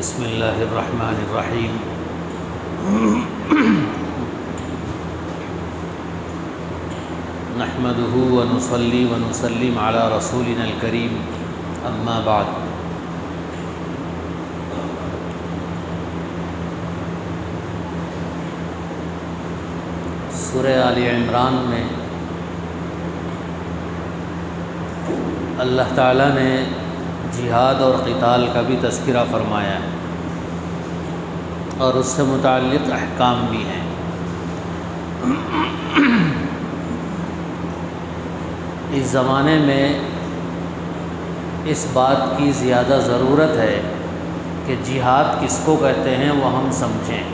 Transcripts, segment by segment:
بسم اللہ الرحمن الرحیم نحمده ونصلی ونسلم علی رسولنا الکریم اما بعد۔ سورہ آل عمران میں اللہ تعالیٰ نے جہاد اور قتال کا بھی تذکرہ فرمایا ہے اور اس سے متعلق احکام بھی ہیں۔ اس زمانے میں اس بات کی زیادہ ضرورت ہے کہ جہاد کس کو کہتے ہیں وہ ہم سمجھیں۔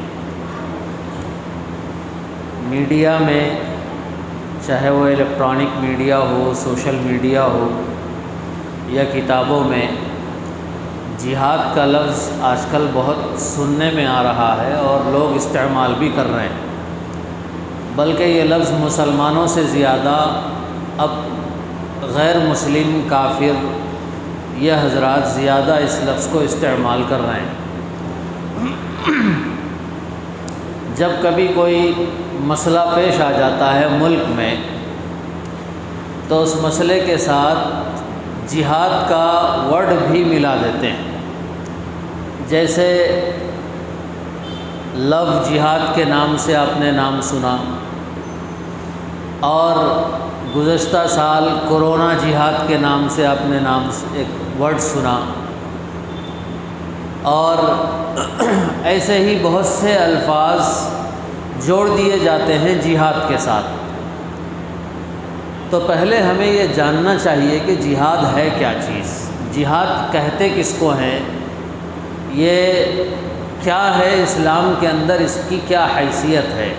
میڈیا میں، چاہے وہ الیکٹرانک میڈیا ہو، سوشل میڈیا ہو یا کتابوں میں، جہاد کا لفظ آج کل بہت سننے میں آ رہا ہے اور لوگ استعمال بھی کر رہے ہیں، بلکہ یہ لفظ مسلمانوں سے زیادہ اب غیر مسلم کافر یہ حضرات زیادہ اس لفظ کو استعمال کر رہے ہیں۔ جب کبھی کوئی مسئلہ پیش آ جاتا ہے ملک میں تو اس مسئلے کے ساتھ جہاد کا ورڈ بھی ملا دیتے ہیں، جیسے لو جہاد کے نام سے آپ نے نام سنا، اور گزشتہ سال کورونا جہاد کے نام سے آپ نے ایک ورڈ سنا، اور ایسے ہی بہت سے الفاظ جوڑ دیے جاتے ہیں جہاد کے ساتھ۔ تو پہلے ہمیں یہ جاننا چاہیے کہ جہاد ہے کیا چیز، جہاد کہتے کس کو ہیں، یہ کیا ہے اسلام کے اندر، اس کی کیا حیثیت ہے۔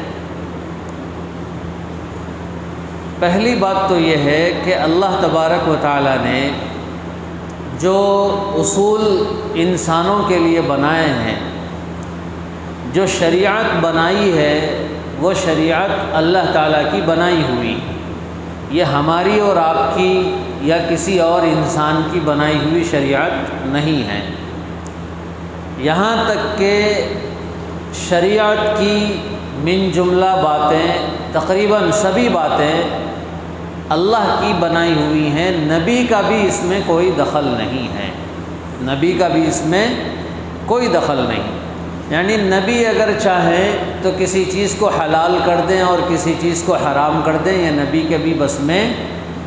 پہلی بات تو یہ ہے کہ اللہ تبارک و تعالیٰ نے جو اصول انسانوں کے لیے بنائے ہیں، جو شریعت بنائی ہے، وہ شریعت اللہ تعالیٰ کی بنائی ہوئی، یہ ہماری اور آپ کی یا کسی اور انسان کی بنائی ہوئی شریعت نہیں ہے۔ یہاں تک کہ شریعت کی من جملہ باتیں، تقریباً سبھی باتیں اللہ کی بنائی ہوئی ہیں، نبی کا بھی اس میں کوئی دخل نہیں ہے، نبی کا بھی اس میں کوئی دخل نہیں۔ یعنی نبی اگر چاہیں تو کسی چیز کو حلال کر دیں اور کسی چیز کو حرام کر دیں، یہ نبی کے بھی بس میں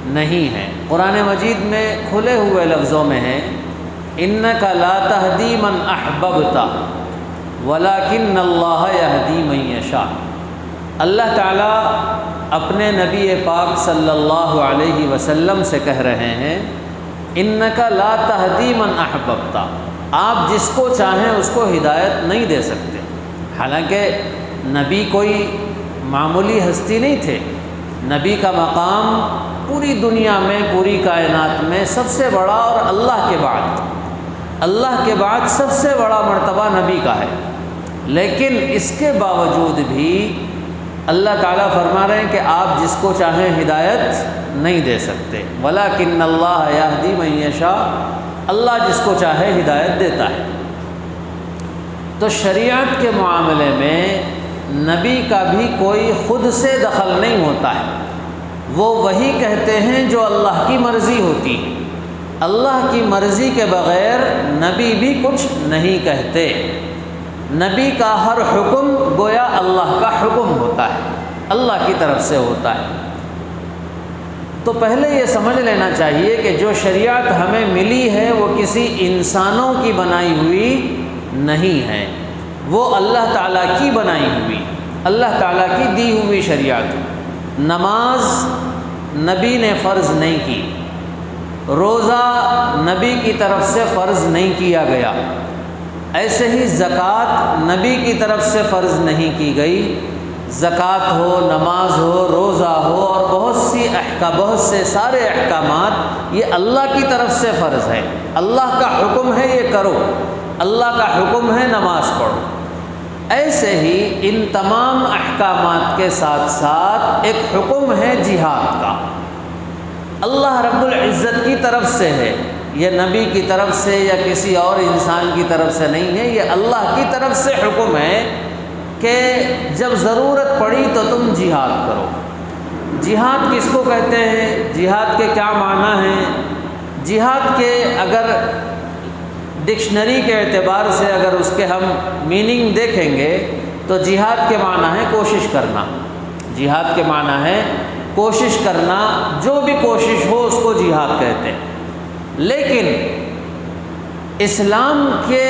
نہیں ہے۔ قرآن مجید میں کھلے ہوئے لفظوں میں ہے، اِنَّكَ لَا تَهْدِي مَنْ أَحْبَبْتَ وَلَكِنَّ اللَّهَ يَهْدِي مَن يَشَاءُ۔ اللہ تعالیٰ اپنے نبی پاک صلی اللہ علیہ وسلم سے کہہ رہے ہیں، اِنَّكَ لَا تَهْدِي مَنْ أَحْبَبْتَ، آپ جس کو چاہیں اس کو ہدایت نہیں دے سکتے۔ حالانکہ نبی کوئی معمولی ہستی نہیں تھے، نبی کا مقام پوری دنیا میں، پوری کائنات میں سب سے بڑا، اور اللہ کے بعد سب سے بڑا مرتبہ نبی کا ہے۔ لیکن اس کے باوجود بھی اللہ تعالیٰ فرما رہے ہیں کہ آپ جس کو چاہیں ہدایت نہیں دے سکتے، وَلَكِنَّ اللَّهَ يَهْدِي مَن يَشَاءُ، اللہ جس کو چاہے ہدایت دیتا ہے۔ تو شریعت کے معاملے میں نبی کا بھی کوئی خود سے دخل نہیں ہوتا ہے، وہ وہی کہتے ہیں جو اللہ کی مرضی ہوتی ہے۔ اللہ کی مرضی کے بغیر نبی بھی کچھ نہیں کہتے۔ نبی کا ہر حکم گویا اللہ کا حکم ہوتا ہے، اللہ کی طرف سے ہوتا ہے۔ تو پہلے یہ سمجھ لینا چاہیے کہ جو شریعت ہمیں ملی ہے وہ کسی انسانوں کی بنائی ہوئی نہیں ہے، وہ اللہ تعالیٰ کی بنائی ہوئی، اللہ تعالیٰ کی دی ہوئی شریعت۔ نماز نبی نے فرض نہیں کی، روزہ نبی کی طرف سے فرض نہیں کیا گیا، ایسے ہی زکوٰۃ نبی کی طرف سے فرض نہیں کی گئی۔ زکوٰۃ ہو، نماز ہو، روزہ ہو، اور بہت سے سارے احکامات یہ اللہ کی طرف سے فرض ہے، اللہ کا حکم ہے یہ کرو، اللہ کا حکم ہے نماز پڑھو۔ ایسے ہی ان تمام احکامات کے ساتھ ساتھ ایک حکم ہے جہاد کا، اللہ رب العزت کی طرف سے ہے، یہ نبی کی طرف سے یا کسی اور انسان کی طرف سے نہیں ہے، یہ اللہ کی طرف سے حکم ہے کہ جب ضرورت پڑی تو تم جہاد کرو۔ جہاد کس کو کہتے ہیں؟ جہاد کے کیا معنی ہیں؟ جہاد کے اگر ڈکشنری کے اعتبار سے اگر اس کے ہم میننگ دیکھیں گے تو جہاد کے معنی ہے کوشش کرنا۔ جہاد کے معنی ہے کوشش کرنا، جو بھی کوشش ہو اس کو جہاد کہتے ہیں۔ لیکن اسلام کے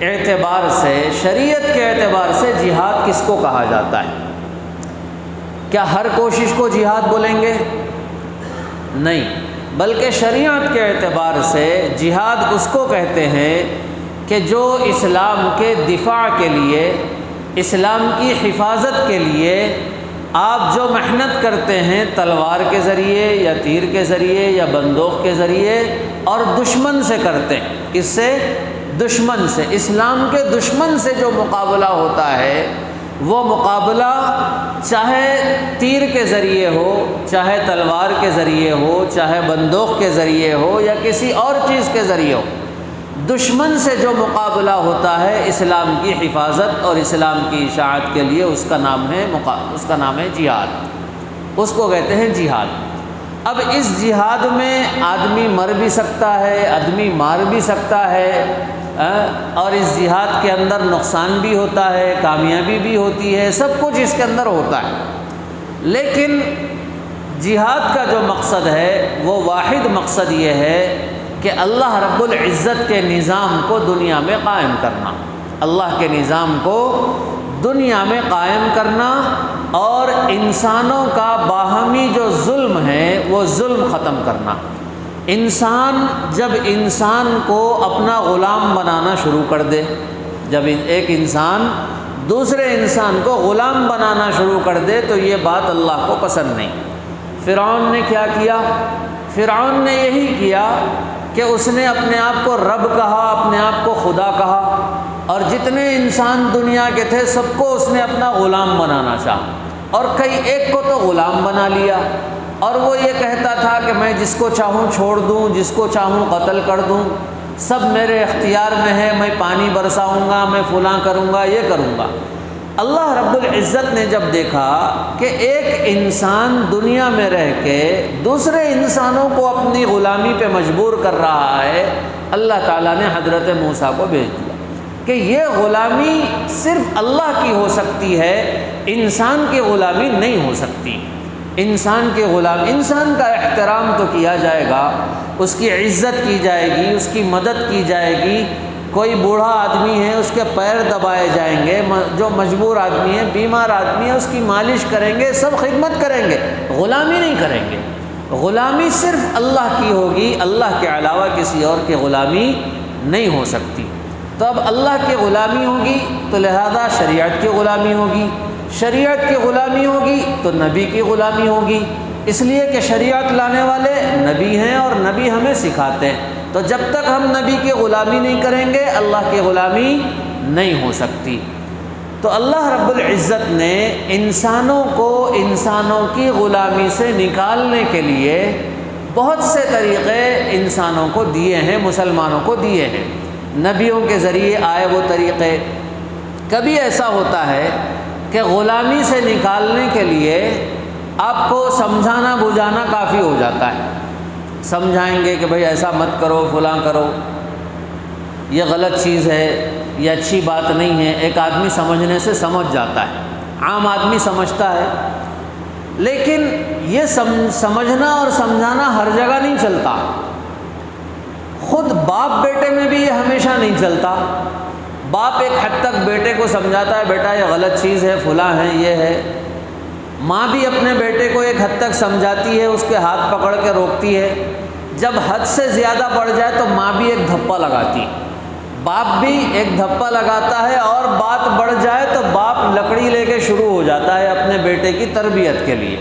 اعتبار سے، شریعت کے اعتبار سے جہاد کس کو کہا جاتا ہے؟ کیا ہر کوشش کو جہاد بولیں گے؟ نہیں، بلکہ شریعت کے اعتبار سے جہاد اس کو کہتے ہیں کہ جو اسلام کے دفاع کے لیے، اسلام کی حفاظت کے لیے آپ جو محنت کرتے ہیں تلوار کے ذریعے یا تیر کے ذریعے یا بندوق کے ذریعے، اور دشمن سے کرتے ہیں۔ کس سے؟ دشمن سے۔ اسلام کے دشمن سے جو مقابلہ ہوتا ہے وہ مقابلہ چاہے تیر کے ذریعے ہو، چاہے تلوار کے ذریعے ہو، چاہے بندوق کے ذریعے ہو یا کسی اور چیز کے ذریعے ہو، دشمن سے جو مقابلہ ہوتا ہے اسلام کی حفاظت اور اسلام کی اشاعت کے لیے، اس کا نام ہے جہاد۔ اس کو کہتے ہیں جہاد۔ اب اس جہاد میں آدمی مر بھی سکتا ہے، آدمی مار بھی سکتا ہے، اور اس جہاد کے اندر نقصان بھی ہوتا ہے، کامیابی بھی ہوتی ہے، سب کچھ اس کے اندر ہوتا ہے۔ لیکن جہاد کا جو مقصد ہے وہ واحد مقصد یہ ہے کہ اللہ رب العزت کے نظام کو دنیا میں قائم کرنا، اللہ کے نظام کو دنیا میں قائم کرنا، اور انسانوں کا باہمی جو ظلم ہے وہ ظلم ختم کرنا۔ انسان جب انسان کو اپنا غلام بنانا شروع کر دے، جب ایک انسان دوسرے انسان کو غلام بنانا شروع کر دے تو یہ بات اللہ کو پسند نہیں۔ فرعون نے کیا کیا؟ فرعون نے یہی کیا کہ اس نے اپنے آپ کو رب کہا، اپنے آپ کو خدا کہا، اور جتنے انسان دنیا کے تھے سب کو اس نے اپنا غلام بنانا چاہا، اور کئی ایک کو تو غلام بنا لیا، اور وہ یہ کہتا تھا کہ میں جس کو چاہوں چھوڑ دوں، جس کو چاہوں قتل کر دوں، سب میرے اختیار میں ہے، میں پانی برساؤں گا، میں فلاں کروں گا، یہ کروں گا۔ اللہ رب العزت نے جب دیکھا کہ ایک انسان دنیا میں رہ کے دوسرے انسانوں کو اپنی غلامی پہ مجبور کر رہا ہے، اللہ تعالیٰ نے حضرت موسیٰ کو بھیج دیا کہ یہ غلامی صرف اللہ کی ہو سکتی ہے، انسان کی غلامی نہیں ہو سکتی۔ انسان کے غلام، انسان کا احترام تو کیا جائے گا، اس کی عزت کی جائے گی، اس کی مدد کی جائے گی۔ کوئی بوڑھا آدمی ہے اس کے پیر دبائے جائیں گے، جو مجبور آدمی ہے، بیمار آدمی ہے، اس کی مالش کریں گے، سب خدمت کریں گے، غلامی نہیں کریں گے۔ غلامی صرف اللہ کی ہوگی، اللہ کے علاوہ کسی اور کی غلامی نہیں ہو سکتی۔ تو اب اللہ کی غلامی ہوگی تو لہذا شریعت کی غلامی ہوگی، شریعت کی غلامی ہوگی تو نبی کی غلامی ہوگی، اس لیے کہ شریعت لانے والے نبی ہیں اور نبی ہمیں سکھاتے ہیں۔ تو جب تک ہم نبی کی غلامی نہیں کریں گے اللہ کی غلامی نہیں ہو سکتی۔ تو اللہ رب العزت نے انسانوں کو انسانوں کی غلامی سے نکالنے کے لیے بہت سے طریقے انسانوں کو دیے ہیں، مسلمانوں کو دیے ہیں، نبیوں کے ذریعے آئے وہ طریقے۔ کبھی ایسا ہوتا ہے کہ غلامی سے نکالنے کے لیے آپ کو سمجھانا بجھانا کافی ہو جاتا ہے، سمجھائیں گے کہ بھئی ایسا مت کرو، فلاں کرو، یہ غلط چیز ہے، یہ اچھی بات نہیں ہے۔ ایک آدمی سمجھنے سے سمجھ جاتا ہے، عام آدمی سمجھتا ہے، لیکن یہ سمجھنا اور سمجھانا ہر جگہ نہیں چلتا۔ خود باپ بیٹے میں بھی یہ ہمیشہ نہیں چلتا۔ باپ ایک حد تک بیٹے کو سمجھاتا ہے، بیٹا یہ غلط چیز ہے، فلاں ہے، یہ ہے۔ ماں بھی اپنے بیٹے کو ایک حد تک سمجھاتی ہے، اس کے ہاتھ پکڑ کے روکتی ہے۔ جب حد سے زیادہ بڑھ جائے تو ماں بھی ایک دھپا لگاتی ہے، باپ بھی ایک دھپا لگاتا ہے، اور بات بڑھ جائے تو باپ لکڑی لے کے شروع ہو جاتا ہے اپنے بیٹے کی تربیت کے لیے۔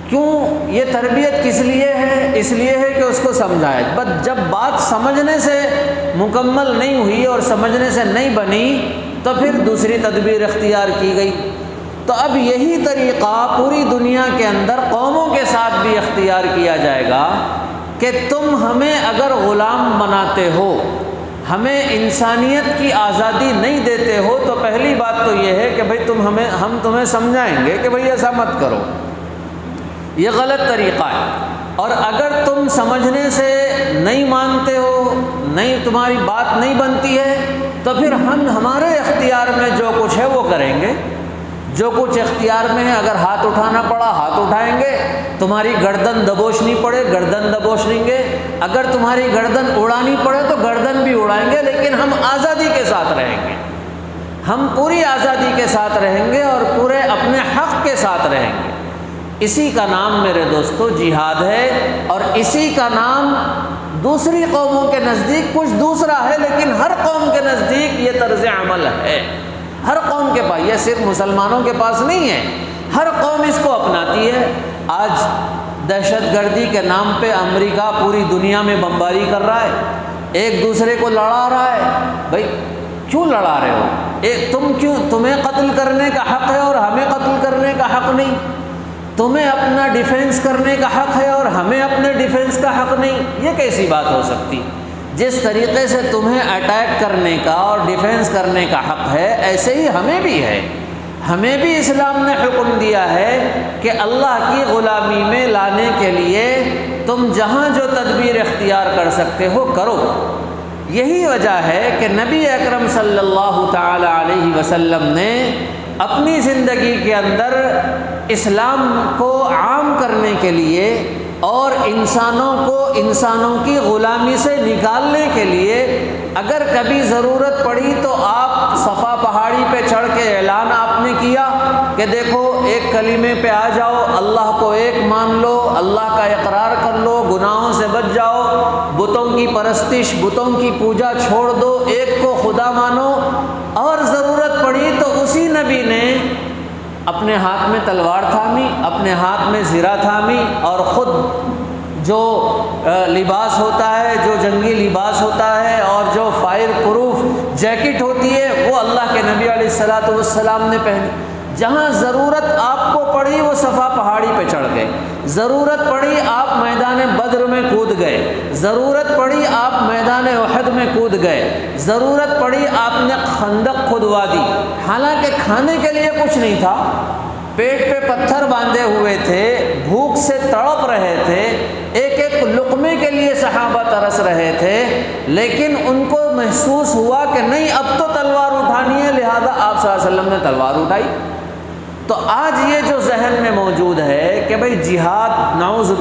کیوں؟ یہ تربیت کس لیے ہے؟ اس لیے ہے کہ اس کو سمجھائے۔ بس جب بات سمجھنے سے مکمل نہیں ہوئی اور سمجھنے سے نہیں بنی تو پھر دوسری تدبیر اختیار کی گئی۔ تو اب یہی طریقہ پوری دنیا کے اندر قوموں کے ساتھ بھی اختیار کیا جائے گا کہ تم ہمیں اگر غلام بناتے ہو، ہمیں انسانیت کی آزادی نہیں دیتے ہو، تو پہلی بات تو یہ ہے کہ بھئی ہم تمہیں سمجھائیں گے کہ بھئی ایسا مت کرو، یہ غلط طریقہ ہے۔ اور اگر تم سمجھنے سے نہیں مانتے ہو، نہیں تمہاری بات نہیں بنتی ہے، تو پھر ہمارے اختیار میں جو کچھ ہے وہ کریں گے، جو کچھ اختیار میں ہے۔ اگر ہاتھ اٹھانا پڑا ہاتھ اٹھائیں گے، تمہاری گردن دبوچنی پڑے گردن دبوچ لیں گے، اگر تمہاری گردن اڑانی پڑے تو گردن بھی اڑائیں گے، لیکن ہم آزادی کے ساتھ رہیں گے، ہم پوری آزادی کے ساتھ رہیں گے اور پورے اپنے حق کے ساتھ رہیں گے۔ اسی کا نام میرے دوستو جہاد ہے، اور اسی کا نام دوسری قوموں کے نزدیک کچھ دوسرا ہے، لیکن ہر قوم کے نزدیک یہ طرز عمل ہے، ہر قوم کے پاس، یہ صرف مسلمانوں کے پاس نہیں ہے، ہر قوم اس کو اپناتی ہے۔ آج دہشت گردی کے نام پہ امریکہ پوری دنیا میں بمباری کر رہا ہے، ایک دوسرے کو لڑا رہا ہے۔ بھائی کیوں لڑا رہے ہو؟ تمہیں قتل کرنے کا حق ہے اور ہمیں قتل کرنے کا حق نہیں، تمہیں اپنا ڈیفینس کرنے کا حق ہے اور ہمیں اپنے ڈیفینس کا حق نہیں، یہ کیسی بات ہو سکتی؟ جس طریقے سے تمہیں اٹیک کرنے کا اور ڈیفینس کرنے کا حق ہے، ایسے ہی ہمیں بھی ہے۔ ہمیں بھی اسلام نے حکم دیا ہے کہ اللہ کی غلامی میں لانے کے لیے تم جہاں جو تدبیر اختیار کر سکتے ہو کرو۔ یہی وجہ ہے کہ نبی اکرم صلی اللہ تعالی علیہ وسلم نے اپنی زندگی کے اندر اسلام کو عام کرنے کے لیے اور انسانوں کو انسانوں کی غلامی سے نکالنے کے لیے اگر کبھی ضرورت پڑی تو آپ صفا پہاڑی پہ چڑھ کے اعلان آپ نے کیا کہ دیکھو ایک کلمے پہ آ جاؤ، اللہ کو ایک مان لو، اللہ کا اقرار کر لو، گناہوں سے بچ جاؤ، بتوں کی پرستش بتوں کی پوجا چھوڑ دو، ایک کو خدا مانو۔ اور ضرورت پڑی تو اسی نبی نے اپنے ہاتھ میں تلوار تھامی، اپنے ہاتھ میں زرہ تھامی، اور خود جو لباس ہوتا ہے، جو جنگی لباس ہوتا ہے اور جو فائر پروف جیکٹ ہوتی ہے، وہ اللہ کے نبی علیہ الصلوۃ والسلام نے پہنی۔ جہاں ضرورت آپ کو پڑی وہ صفا پہاڑی پہ چڑھ گئے، ضرورت پڑی آپ میدان بدر میں کود گئے، ضرورت پڑی آپ میدان احد میں کود گئے، ضرورت پڑی آپ نے خندق کھدوا دی، حالانکہ کھانے کے لیے کچھ نہیں تھا، پیٹ پہ پتھر باندھے ہوئے تھے، بھوک سے تڑپ رہے تھے، ایک ایک لقمے کے لیے صحابہ ترس رہے تھے، لیکن ان کو محسوس ہوا کہ نہیں اب تو تلوار اٹھانی ہے، لہذا آپ صلی اللہ علیہ وسلم نے تلوار اٹھائی۔ تو آج یہ جو ذہن میں موجود ہے کہ بھئی جہاد نعوذ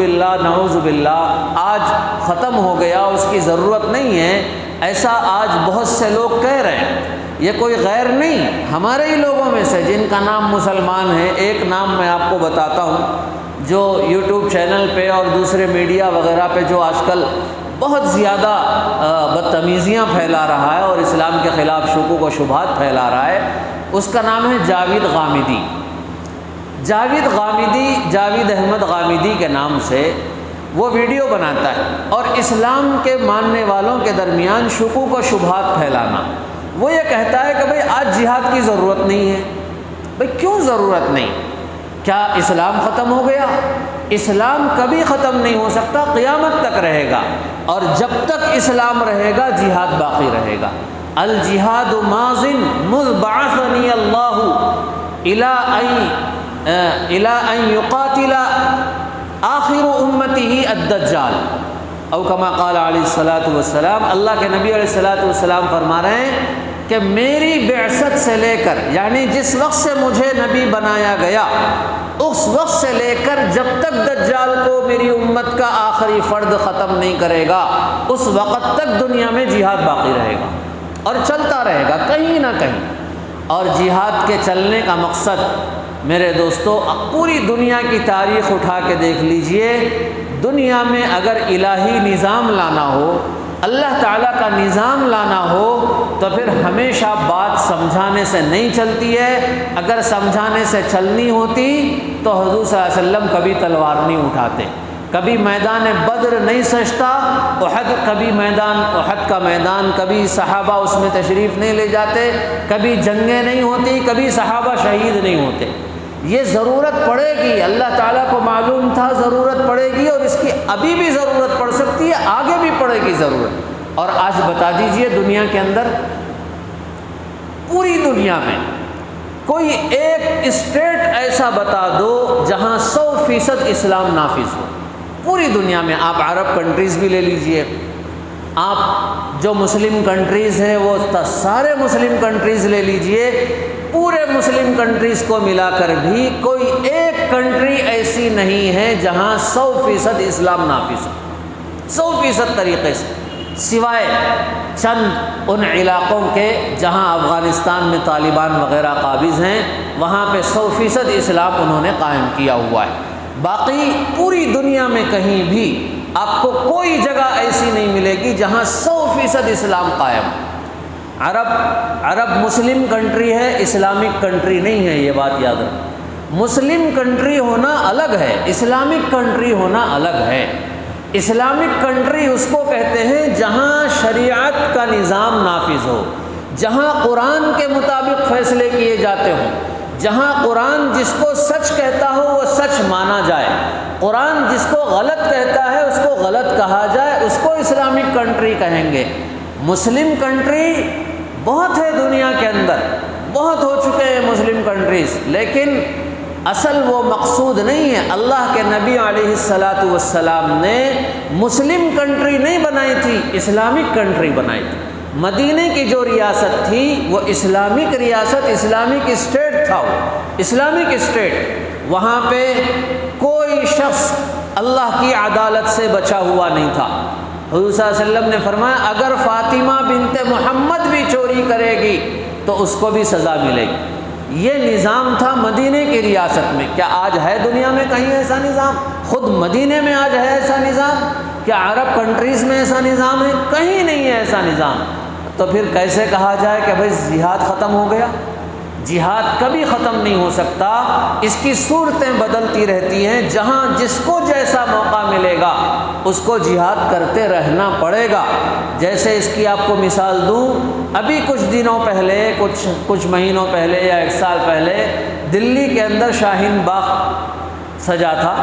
باللہ آج ختم ہو گیا، اس کی ضرورت نہیں ہے، ایسا آج بہت سے لوگ کہہ رہے ہیں۔ یہ کوئی غیر نہیں، ہمارے ہی لوگوں میں سے جن کا نام مسلمان ہے۔ ایک نام میں آپ کو بتاتا ہوں جو یوٹیوب چینل پہ اور دوسرے میڈیا وغیرہ پہ جو آج کل بہت زیادہ بدتمیزیاں پھیلا رہا ہے اور اسلام کے خلاف شکوک و شبہات پھیلا رہا ہے، اس کا نام ہے جاوید غامدی۔ جاوید احمد غامدی کے نام سے وہ ویڈیو بناتا ہے اور اسلام کے ماننے والوں کے درمیان شکوک و شبہات پھیلانا۔ وہ یہ کہتا ہے کہ بھئی آج جہاد کی ضرورت نہیں ہے۔ بھئی کیوں ضرورت نہیں؟ کیا اسلام ختم ہو گیا؟ اسلام کبھی ختم نہیں ہو سکتا، قیامت تک رہے گا، اور جب تک اسلام رہے گا جہاد باقی رہے گا۔ الجہاد ماض مذ بعثنی اللہ الی ان یقاتل آخر امتہ الدجال، او کما قال علیہ الصلوۃ والسلام۔ اللہ کے نبی علیہ الصلوۃ والسلام فرما رہے ہیں کہ میری بعثت سے لے کر، یعنی جس وقت سے مجھے نبی بنایا گیا اس وقت سے لے کر جب تک دجال کو میری امت کا آخری فرد ختم نہیں کرے گا، اس وقت تک دنیا میں جہاد باقی رہے گا اور چلتا رہے گا کہیں نہ کہیں۔ اور جہاد کے چلنے کا مقصد میرے دوستو پوری دنیا کی تاریخ اٹھا کے دیکھ لیجئے، دنیا میں اگر الہی نظام لانا ہو، اللہ تعالیٰ کا نظام لانا ہو، تو پھر ہمیشہ بات سمجھانے سے نہیں چلتی ہے۔ اگر سمجھانے سے چلنی ہوتی تو حضور صلی اللہ علیہ وسلم کبھی تلوار نہیں اٹھاتے، کبھی میدان بدر نہیں سجتا، کبھی میدان احد کا میدان، کبھی صحابہ اس میں تشریف نہیں لے جاتے، کبھی جنگیں نہیں ہوتی، کبھی صحابہ شہید نہیں ہوتے۔ یہ ضرورت پڑے گی، اللہ تعالیٰ کو معلوم تھا ضرورت پڑے گی، اور اس کی ابھی بھی ضرورت پڑ سکتی ہے، آگے بھی پڑے گی ضرورت۔ اور آج بتا دیجئے دنیا کے اندر، پوری دنیا میں کوئی ایک اسٹیٹ ایسا بتا دو جہاں 100% اسلام نافذ ہو۔ پوری دنیا میں آپ عرب کنٹریز بھی لے لیجئے، آپ جو مسلم کنٹریز ہیں وہ سارے مسلم کنٹریز لے لیجئے، پورے مسلم کنٹریز کو ملا کر بھی کوئی ایک کنٹری ایسی نہیں ہے جہاں 100% اسلام نافذ ہو، 100% طریقے سے، سوائے چند ان علاقوں کے جہاں افغانستان میں طالبان وغیرہ قابض ہیں، وہاں پہ 100% اسلام انہوں نے قائم کیا ہوا ہے۔ باقی پوری دنیا میں کہیں بھی آپ کو کوئی جگہ ایسی نہیں ملے گی جہاں 100% اسلام قائم۔ عرب مسلم کنٹری ہے، اسلامک کنٹری نہیں ہے، یہ بات یاد رکھیں۔ مسلم کنٹری ہونا الگ ہے، اسلامک کنٹری ہونا الگ ہے۔ اسلامک کنٹری اس کو کہتے ہیں جہاں شریعت کا نظام نافذ ہو، جہاں قرآن کے مطابق فیصلے کیے جاتے ہوں، جہاں قرآن جس کو سچ کہتا ہو وہ سچ مانا جائے، قرآن جس کو غلط کہتا ہے اس کو غلط کہا جائے، اس کو اسلامک کنٹری کہیں گے۔ مسلم کنٹری بہت ہے دنیا کے اندر، بہت ہو چکے ہیں مسلم کنٹریز، لیکن اصل وہ مقصود نہیں ہے۔ اللہ کے نبی علیہ السلام نے مسلم کنٹری نہیں بنائی تھی، اسلامک کنٹری بنائی تھی۔ مدینہ کی جو ریاست تھی وہ اسلامک ریاست، اسلامک اسٹیٹ تھا، وہ اسلامک اسٹیٹ۔ وہاں پہ کوئی شخص اللہ کی عدالت سے بچا ہوا نہیں تھا۔ حضور صلی اللہ علیہ وسلم نے فرمایا اگر فاطمہ بنت محمد بھی چوری کرے گی تو اس کو بھی سزا ملے گی۔ یہ نظام تھا مدینہ کی ریاست میں۔ کیا آج ہے دنیا میں کہیں ایسا نظام؟ خود مدینہ میں آج ہے ایسا نظام؟ کیا عرب کنٹریز میں ایسا نظام ہے؟ کہیں نہیں ہے ایسا نظام۔ تو پھر کیسے کہا جائے کہ بھائی جہاد ختم ہو گیا؟ جہاد کبھی ختم نہیں ہو سکتا، اس کی صورتیں بدلتی رہتی ہیں، جہاں جس کو جیسا موقع ملے گا اس کو جہاد کرتے رہنا پڑے گا۔ جیسے اس کی آپ کو مثال دوں، ابھی کچھ دنوں پہلے، کچھ مہینوں پہلے یا ایک سال پہلے دلی کے اندر شاہین باغ سجا تھا،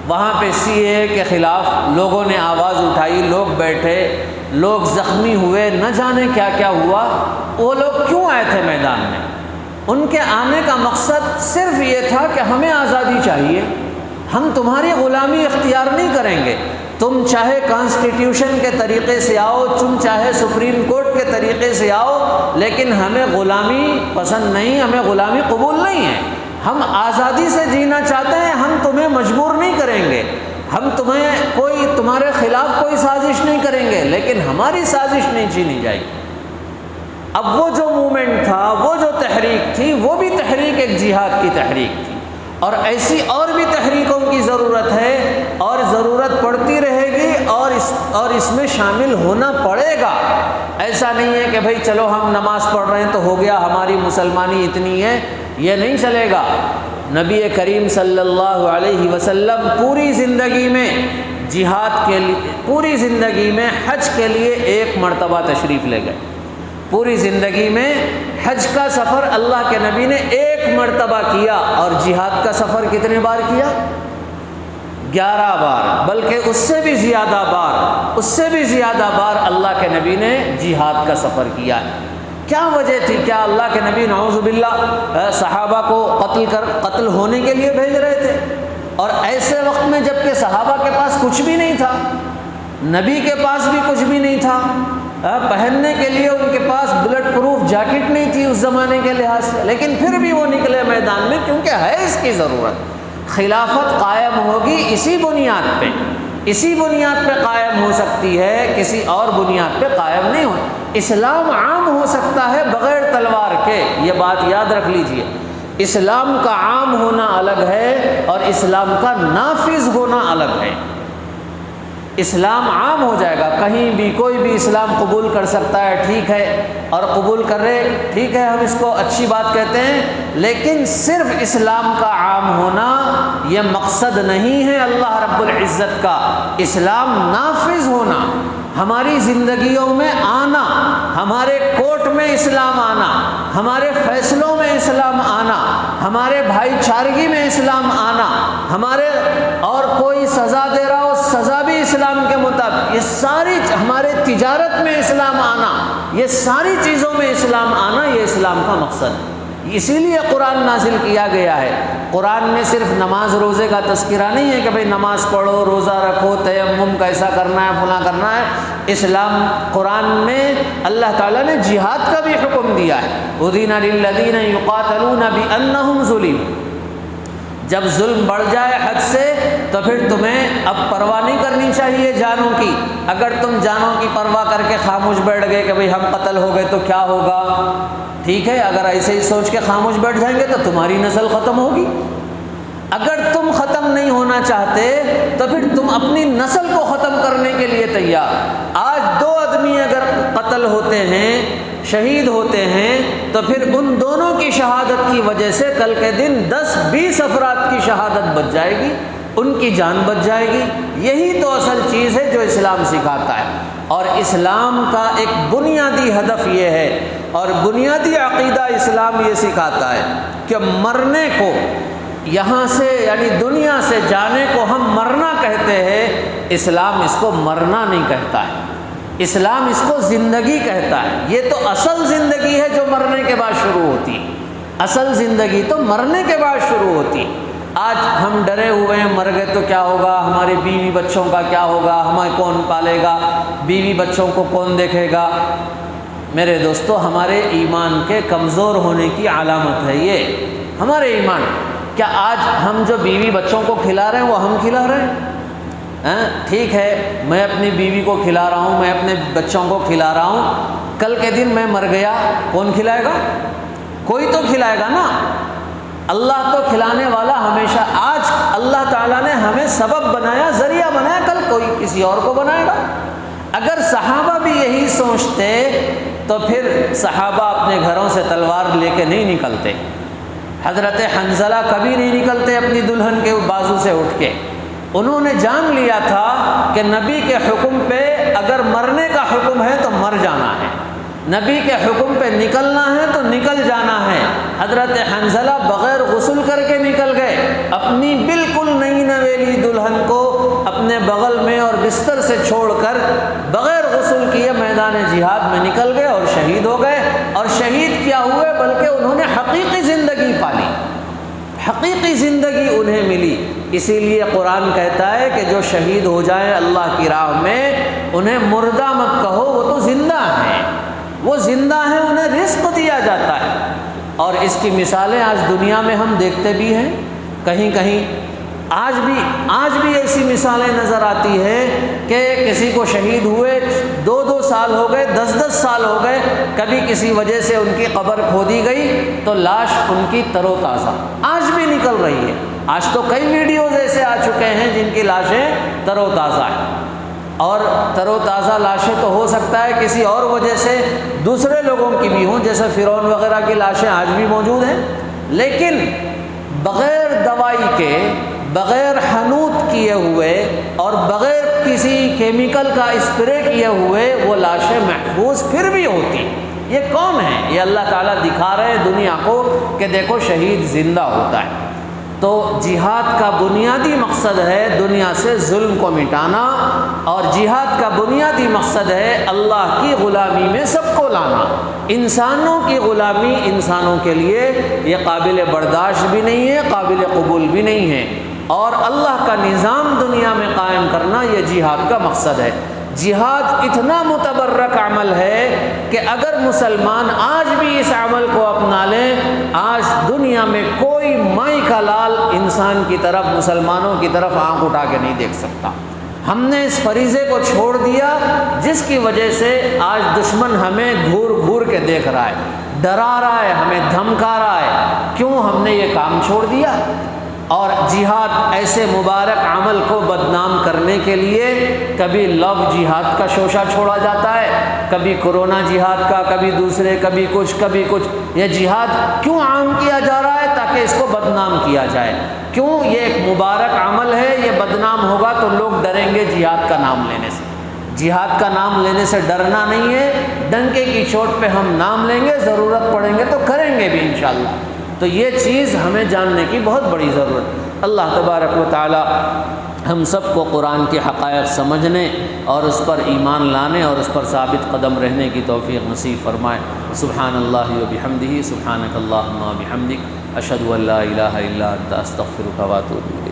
وہاں پہ CAA کے خلاف لوگوں نے آواز اٹھائی، لوگ بیٹھے، لوگ زخمی ہوئے، نہ جانے کیا کیا ہوا۔ وہ لوگ کیوں آئے تھے میدان میں؟ ان کے آنے کا مقصد صرف یہ تھا کہ ہمیں آزادی چاہیے، ہم تمہاری غلامی اختیار نہیں کریں گے، تم چاہے کانسٹیٹیوشن کے طریقے سے آؤ، تم چاہے سپریم کورٹ کے طریقے سے آؤ، لیکن ہمیں غلامی پسند نہیں، ہمیں غلامی قبول نہیں ہے، ہم آزادی سے جینا چاہتے ہیں، ہم تمہیں مجبور نہیں کریں گے، ہم تمہارے خلاف کوئی سازش نہیں کریں گے، لیکن ہماری سازش نہیں چھینی جائے گی۔ اب وہ جو موومنٹ تھا، وہ جو تحریک تھی، وہ بھی تحریک ایک جہاد کی تحریک تھی، اور ایسی اور بھی تحریکوں کی ضرورت ہے، اور ضرورت پڑتی رہے گی، اور اس میں شامل ہونا پڑے گا۔ ایسا نہیں ہے کہ بھائی چلو ہم نماز پڑھ رہے ہیں تو ہو گیا، ہماری مسلمانی اتنی ہے، یہ نہیں چلے گا۔ نبی کریم صلی اللہ علیہ وسلم پوری زندگی میں جہاد کے لیے، پوری زندگی میں حج کے لیے ایک مرتبہ تشریف لے گئے۔ پوری زندگی میں حج کا سفر اللہ کے نبی نے ایک مرتبہ کیا، اور جہاد کا سفر کتنے بار کیا؟ 11 بار، بلکہ اس سے بھی زیادہ بار اللہ کے نبی نے جہاد کا سفر کیا ہے۔ کیا وجہ تھی؟ کیا اللہ کے نبی نعوذ باللہ صحابہ کو قتل ہونے کے لیے بھیج رہے تھے؟ اور ایسے وقت میں جب کہ صحابہ کے پاس کچھ بھی نہیں تھا، نبی کے پاس بھی کچھ بھی نہیں تھا، پہننے کے لیے ان کے پاس بلٹ پروف جیکٹ نہیں تھی اس زمانے کے لحاظ سے، لیکن پھر بھی وہ نکلے میدان میں، کیونکہ ہے اس کی ضرورت۔ خلافت قائم ہوگی اسی بنیاد پہ، اسی بنیاد پہ قائم ہو سکتی ہے، کسی اور بنیاد پہ قائم نہیں ہو۔ اسلام عام ہو سکتا ہے بغیر تلوار کے، یہ بات یاد رکھ لیجئے۔ اسلام کا عام ہونا الگ ہے اور اسلام کا نافذ ہونا الگ ہے۔ اسلام عام ہو جائے گا، کہیں بھی کوئی بھی اسلام قبول کر سکتا ہے، ٹھیک ہے، اور قبول کر رہے، ٹھیک ہے، ہم اس کو اچھی بات کہتے ہیں، لیکن صرف اسلام کا عام ہونا یہ مقصد نہیں ہے اللہ رب العزت کا۔ اسلام نافذ ہونا، ہماری زندگیوں میں آنا، ہمارے کورٹ میں اسلام آنا، ہمارے فیصلوں میں اسلام آنا، ہمارے بھائی چارگی میں اسلام آنا، ہمارے اور کوئی سزا دے رہا ہو سزا بھی اسلام کے مطابق، یہ ساری ہمارے تجارت میں اسلام آنا، یہ ساری چیزوں میں اسلام آنا، یہ اسلام کا مقصد ہے۔ اسی لیے قرآن نازل کیا گیا ہے۔ قرآن میں صرف نماز روزے کا تذکرہ نہیں ہے کہ بھئی نماز پڑھو، روزہ رکھو، تیمم کیسا کرنا ہے، فلاں کرنا ہے۔ اسلام قرآن میں اللہ تعالیٰ نے جہاد کا بھی حکم دیا ہے۔ اذن للذین یقاتلون بانہم ظلموا، جب ظلم بڑھ جائے حد سے تو پھر تمہیں اب پرواہ نہیں کرنی چاہیے جانوں کی۔ اگر تم جانوں کی پرواہ کر کے خاموش بیٹھ گئے کہ بھئی ہم قتل ہو گئے تو کیا ہوگا، ٹھیک ہے، اگر ایسے ہی سوچ کے خاموش بیٹھ جائیں گے تو تمہاری نسل ختم ہوگی۔ اگر تم ختم نہیں ہونا چاہتے تو پھر تم اپنی نسل کو ختم کرنے کے لیے تیار۔ آج 2 آدمی اگر قتل ہوتے ہیں، شہید ہوتے ہیں، تو پھر ان دونوں کی شہادت کی وجہ سے کل کے دن 10-20 افراد کی شہادت بچ جائے گی، ان کی جان بچ جائے گی۔ یہی تو اصل چیز ہے جو اسلام سکھاتا ہے۔ اور اسلام کا ایک بنیادی ہدف یہ ہے اور بنیادی عقیدہ اسلام یہ سکھاتا ہے کہ مرنے کو، یہاں سے یعنی دنیا سے جانے کو ہم مرنا کہتے ہیں، اسلام اس کو مرنا نہیں کہتا ہے، اسلام اس کو زندگی کہتا ہے۔ یہ تو اصل زندگی ہے جو مرنے کے بعد شروع ہوتی ہے، اصل زندگی تو مرنے کے بعد شروع ہوتی ہے۔ آج ہم ڈرے ہوئے ہیں، مر گئے تو کیا ہوگا، ہمارے بیوی بچوں کا کیا ہوگا، ہمیں کون پالے گا، بیوی بچوں کو کون دیکھے گا۔ میرے دوستو، ہمارے ایمان کے کمزور ہونے کی علامت ہے یہ، ہمارے ایمان۔ کیا آج ہم جو بیوی بچوں کو کھلا رہے ہیں وہ ہم کھلا رہے ہیں؟ ٹھیک ہے، میں اپنی بیوی کو کھلا رہا ہوں، میں اپنے بچوں کو کھلا رہا ہوں، کل کے دن میں مر گیا، کون کھلائے گا؟ کوئی تو کھلائے گا نا۔ اللہ تو کھلانے والا ہمیشہ۔ آج اللہ تعالیٰ نے ہمیں سبب بنایا، ذریعہ بنایا، کل کوئی کسی اور کو بنائے گا۔ اگر صحابہ بھی یہی سوچتے تو پھر صحابہ اپنے گھروں سے تلوار لے کے نہیں نکلتے۔ حضرت حنظلہ کبھی نہیں نکلتے اپنی دلہن کے بازو سے اٹھ کے۔ انہوں نے جان لیا تھا کہ نبی کے حکم پہ اگر مرنے کا حکم ہے تو مر جانا ہے، نبی کے حکم پہ نکلنا ہے تو نکل جانا ہے۔ حضرت حنظلہ بغیر غسل کر کے نکل گئے، اپنی بالکل نئی نویلی دلہن کو اپنے بغل میں اور بستر سے چھوڑ کر بغیر غسل کیے میدان جہاد میں نکل گئے اور شہید ہو گئے۔ اور شہید کیا ہوئے، بلکہ انہوں نے حقیقی زندگی پالی، حقیقی زندگی انہیں ملی۔ اسی لیے قرآن کہتا ہے کہ جو شہید ہو جائیں اللہ کی راہ میں انہیں مردہ مت کہو، وہ تو زندہ ہیں، وہ زندہ ہیں، انہیں رزق دیا جاتا ہے۔ اور اس کی مثالیں آج دنیا میں ہم دیکھتے بھی ہیں، کہیں کہیں آج بھی ایسی مثالیں نظر آتی ہیں کہ کسی کو شہید ہوئے 2 سال ہو گئے، 10 سال ہو گئے، کبھی کسی وجہ سے ان کی قبر کھودی گئی تو لاش ان کی تر و تازہ آج بھی نکل رہی ہے۔ آج تو کئی ویڈیوز ایسے آ چکے ہیں جن کی لاشیں تر و تازہ ہیں، اور تر و تازہ لاشیں تو ہو سکتا ہے کسی اور وجہ سے دوسرے لوگوں کی بھی ہوں، جیسے فرعون وغیرہ کی لاشیں آج بھی موجود ہیں، لیکن بغیر دوائی کے، بغیر حنوط کیے ہوئے اور بغیر کسی کیمیکل کا اسپرے کیے ہوئے وہ لاشیں محفوظ پھر بھی ہوتی۔ یہ کون ہے؟ یہ اللہ تعالیٰ دکھا رہے ہیں دنیا کو کہ دیکھو شہید زندہ ہوتا ہے۔ تو جہاد کا بنیادی مقصد ہے دنیا سے ظلم کو مٹانا، اور جہاد کا بنیادی مقصد ہے اللہ کی غلامی میں سب کو لانا۔ انسانوں کی غلامی انسانوں کے لیے یہ قابل برداشت بھی نہیں ہے، قابل قبول بھی نہیں ہے، اور اللہ کا نظام دنیا میں قائم کرنا یہ جہاد کا مقصد ہے۔ جہاد اتنا متبرک عمل ہے کہ اگر مسلمان آج بھی اس عمل کو اپنا لیں، آج دنیا میں کوئی مائی کا لال انسان کی طرف، مسلمانوں کی طرف آنکھ اٹھا کے نہیں دیکھ سکتا۔ ہم نے اس فریضے کو چھوڑ دیا جس کی وجہ سے آج دشمن ہمیں گھور گھور کے دیکھ رہا ہے، ڈرا رہا ہے، ہمیں دھمکا رہا ہے۔ کیوں ہم نے یہ کام چھوڑ دیا؟ اور جہاد ایسے مبارک عمل کو بدنام کرنے کے لیے کبھی لو جہاد کا شوشہ چھوڑا جاتا ہے، کبھی کورونا جہاد کا، کبھی دوسرے، کبھی کچھ۔ یہ جہاد کیوں عام کیا جا رہا ہے؟ تاکہ کہ اس کو بدنام کیا جائے۔ کیوں؟ یہ ایک مبارک عمل ہے، یہ بدنام ہوگا تو لوگ ڈریں گے جہاد کا نام لینے سے۔ جہاد کا نام لینے سے ڈرنا نہیں ہے، ڈنکے کی چوٹ پہ ہم نام لیں گے، ضرورت پڑیں گے تو کریں گے بھی انشاءاللہ۔ تو یہ چیز ہمیں جاننے کی بہت بڑی ضرورت ہے۔ اللہ تبارک و تعالی ہم سب کو قرآن کے حقائق سمجھنے اور اس پر ایمان لانے اور اس پر ثابت قدم رہنے کی توفیق نصیب فرمائے۔ سبحان اللہ و بحمدہ، سبحانک اللہم و بحمدک، اشہد ان لا الہ الا انت، استغفرک و اتوب الیک۔